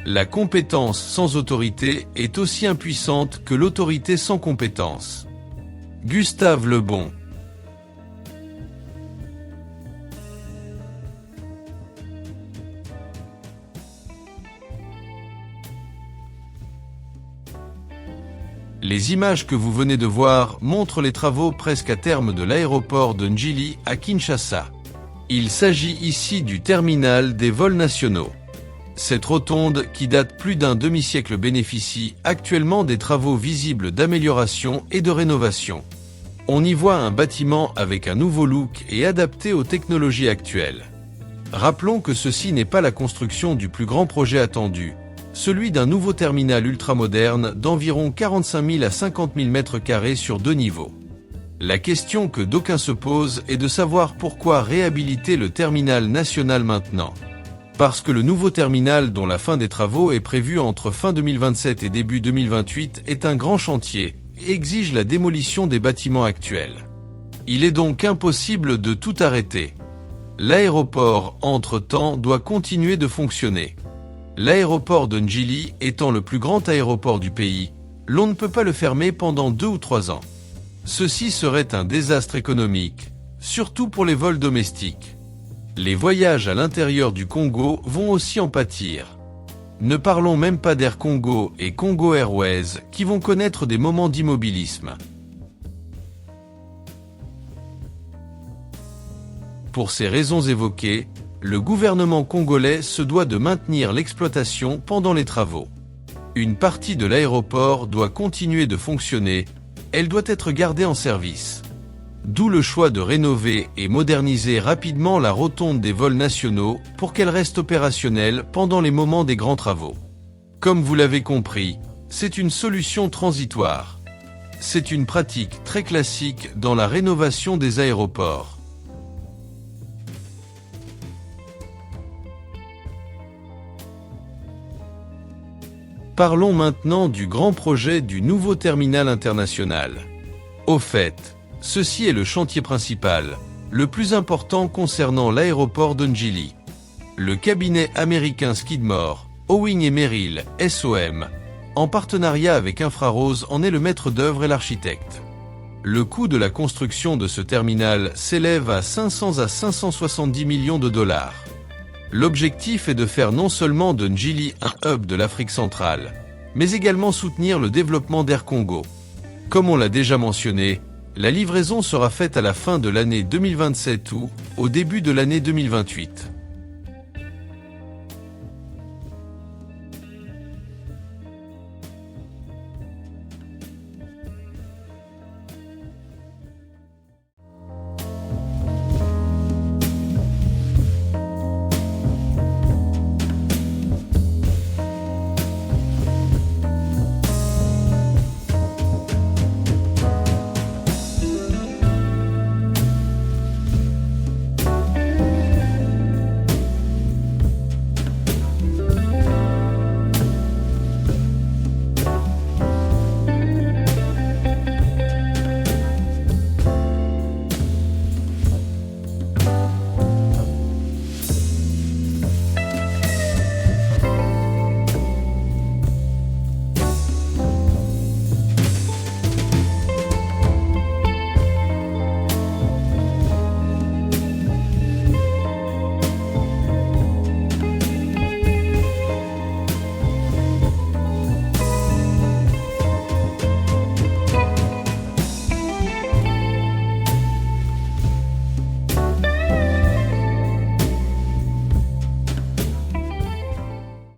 La compétence sans autorité est aussi impuissante que l'autorité sans compétence. Gustave Le Bon. Les images que vous venez de voir montrent les travaux presque à terme de l'aéroport de Ndjili à Kinshasa. Il s'agit ici du terminal des vols nationaux. Cette rotonde, qui date plus d'un demi-siècle, bénéficie actuellement des travaux visibles d'amélioration et de rénovation. On y voit un bâtiment avec un nouveau look et adapté aux technologies actuelles. Rappelons que ceci n'est pas la construction du plus grand projet attendu, celui d'un nouveau terminal ultramoderne d'environ 45 000 à 50 000 mètres carrés sur 2 niveaux. La question que d'aucuns se posent est de savoir pourquoi réhabiliter le terminal national maintenant. Parce que le nouveau terminal, dont la fin des travaux est prévue entre fin 2027 et début 2028, est un grand chantier et exige la démolition des bâtiments actuels. Il est donc impossible de tout arrêter. L'aéroport, entre-temps, doit continuer de fonctionner. L'aéroport de Ndjili étant le plus grand aéroport du pays, l'on ne peut pas le fermer pendant 2 ou 3 ans. Ceci serait un désastre économique, surtout pour les vols domestiques. Les voyages à l'intérieur du Congo vont aussi en pâtir. Ne parlons même pas d'Air Congo et Congo Airways qui vont connaître des moments d'immobilisme. Pour ces raisons évoquées, le gouvernement congolais se doit de maintenir l'exploitation pendant les travaux. Une partie de l'aéroport doit continuer de fonctionner, elle doit être gardée en service. D'où le choix de rénover et moderniser rapidement la rotonde des vols nationaux pour qu'elle reste opérationnelle pendant les moments des grands travaux. Comme vous l'avez compris, c'est une solution transitoire. C'est une pratique très classique dans la rénovation des aéroports. Parlons maintenant du grand projet du nouveau terminal international. Au fait, ceci est le chantier principal, le plus important concernant l'aéroport de Ndjili. Le cabinet américain Skidmore, Owing et Merrill, SOM, en partenariat avec Infrarose, en est le maître d'œuvre et l'architecte. Le coût de la construction de ce terminal s'élève à 500 à 570 millions de dollars. L'objectif est de faire non seulement de Ndjili un hub de l'Afrique centrale, mais également soutenir le développement d'Air Congo. Comme on l'a déjà mentionné, la livraison sera faite à la fin de l'année 2027 ou au début de l'année 2028.